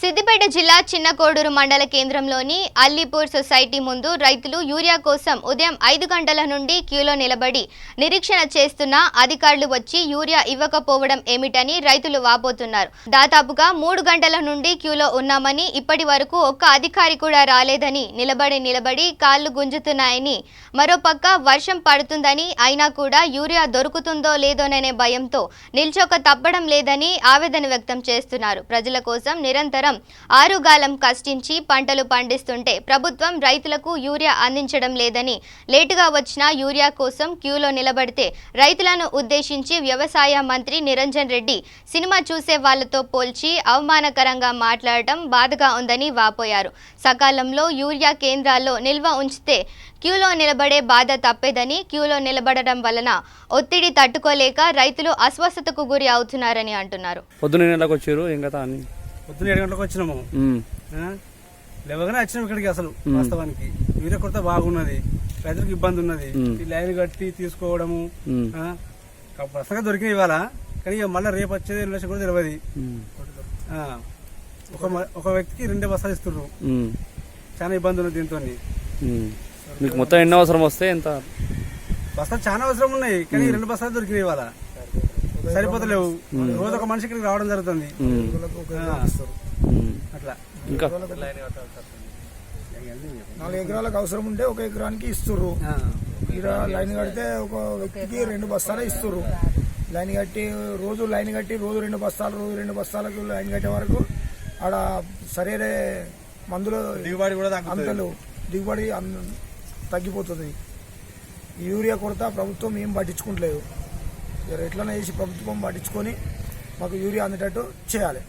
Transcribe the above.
సిద్దిపేట జిల్లా చిన్నకోడూరు మండల కేంద్రంలోని అల్లీపూర్ సొసైటీ ముందు రైతులు యూరియా కోసం ఉదయం 5 గంటల నుండి క్యూలో నిలబడి నిరీక్షణ చేస్తున్న అధికారులు వచ్చి యూరియా ఇవ్వకపోవడం ఏమిటని రైతులు వాపోతున్నారు. దాదాపుగా 3 గంటల నుండి క్యూలో ఉన్నామని ఇప్పటి వరకు ఒక్క అధికారి కూడా రాలేదని నిలబడి కాళ్లు గుంజుతున్నాయని, మరోపక్క వర్షం పడుతుందని అయినా కూడా యూరియా దొరుకుతుందో లేదోననే భయంతో నిల్చోక తప్పడం లేదని ఆవేదన వ్యక్తం చేస్తున్నారు. ప్రజల కోసం నిరంతరం ఆరుగాలం కష్టించి పంటలు పండిస్తుంటే ప్రభుత్వం రైతులకు యూరియా అందించడం లేదని, లేటుగా వచ్చిన యూరియా కోసం క్యూలో నిలబడితే రైతులను ఉద్దేశించి వ్యవసాయ మంత్రి నిరంజన్ రెడ్డి సినిమా చూసే వాళ్లతో పోల్చి అవమానకరంగా మాట్లాడటం బాధగా ఉందని వాపోయారు. సకాలంలో యూరియా కేంద్రాల్లో నిల్వ ఉంచితే క్యూలో నిలబడే బాధ తప్పేదని, క్యూలో నిలబడడం వలన ఒత్తిడి తట్టుకోలేక రైతులు అస్వస్థతకు గురి అవుతున్నారని అంటున్నారు. పొద్దున్న 7 గంటలకు వచ్చినాము. లేవగానే వచ్చినాము ఇక్కడికి. అసలు వాస్తవానికి యూరియా కొరత బాగున్నది, రైతులకు ఇబ్బంది ఉన్నది. ఈ లైన్ కట్టి తీసుకోవడము ప్రస్తుతంగా దొరికిన ఇవాళ, కానీ మళ్ళీ రేపు వచ్చేది లక్ష కూడా తెలియదు. ఒక వ్యక్తికి 2 బస్తాలు ఇస్తున్నారు. చాలా ఇబ్బంది ఉన్నది దీంతో. మీకు మొత్తం ఎన్ని అవసరం వస్తే ఎంత? బస్తాలు చాలా అవసరం ఉన్నాయి, కానీ 2 బస్తాలు దొరికినాయి ఇవాళ. సరిపోతలేవు. రోజు ఒక మనిషి ఇక్కడికి రావడం జరుగుతుంది. అట్లా ఇంకా 4 ఎకరాలకు అవసరం ఉంటే 1 ఎకరానికి ఇస్తుర్రు. లైన్ కడితే ఒక వ్యక్తికి 2 బస్తాలు ఇస్తుర్రు. లైన్ కట్టి రోజు 2 బస్తాలు, రోజు 2 బస్తాలకు లైన్ కట్టే వరకు ఆడ సరైన మందులు దిగుబడి కూడా దిగుబడి తగ్గిపోతుంది. యూరియా కొరత ప్రభుత్వం ఏం పట్టించుకుంటలేదు. ఎట్లనే చేసి ప్రభుత్వం పట్టించుకొని మాకు యూరియా అందేటట్టు చేయాలి.